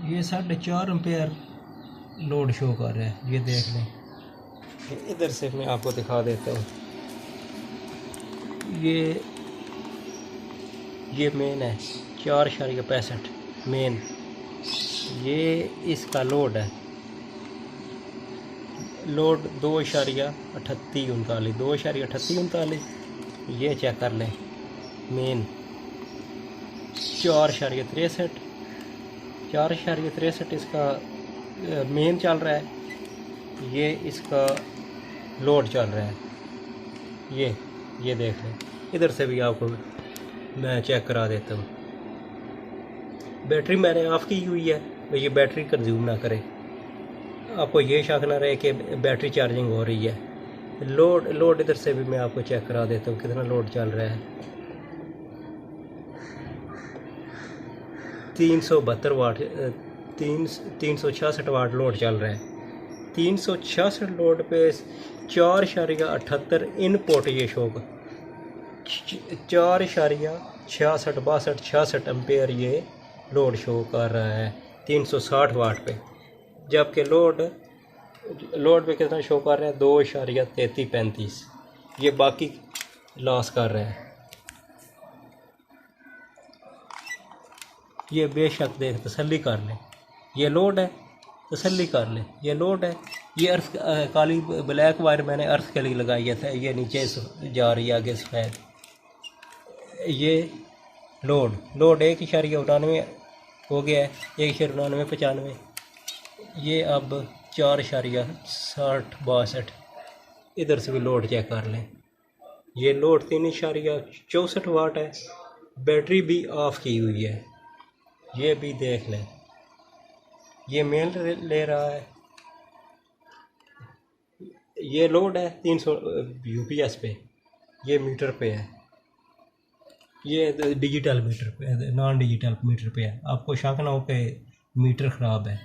ये 4.5 ampere load show कर रहा है, ये देख लें। इधर से मैं आपको दिखा देता हूँ। ये मेन है 4.65 मेन, ये इसका लोड है। लोड 2.38 ये चेक कर लें। मेन 4.63 इसका मेन चल रहा है, ये इसका लोड चल रहा है। ये देख लें। इधर से भी आपको मैं चेक करा देता हूँ। बैटरी मैंने ऑफ़ की हुई है, तो ये बैटरी कंज्यूम ना करे, आपको ये शक ना रहे कि बैटरी चार्जिंग हो रही है। लोड इधर से भी मैं आपको चेक करा देता हूँ कितना लोड चल रहा है। 372 वाट 366 वाट लोड चल रहा है। 366 लोड पे 4.78 इनपुट ये शो 4.66 एम्पेयर ये लोड शो कर रहा है 360 वाट पे, जबकि लोड पे कितना शो कर रहा है 2.3335। ये बाकी लॉस कर रहा है। ये बेशक देख तसल्ली कर लें, ये लोड है, तसल्ली कर लें, ये लोड है। ये अर्थ काली ब्लैक वायर मैंने अर्थ के लिए लगाई है, ये नीचे जा रही है आगे सफ़ेद। ये लोड 1.99 हो गया है, 1.9995। ये अब 4.6062। इधर से भी लोड चेक कर लें। ये लोड 3.64 वाट है। बैटरी भी ऑफ की हुई है, ये भी देख लें। ये मेल ले रहा है, ये लोड है 300 UPS पे, ये मीटर पे है, ये डिजिटल मीटर पे है, नॉन डिजिटल मीटर पे है। आपको शक ना हो कि मीटर ख़राब है।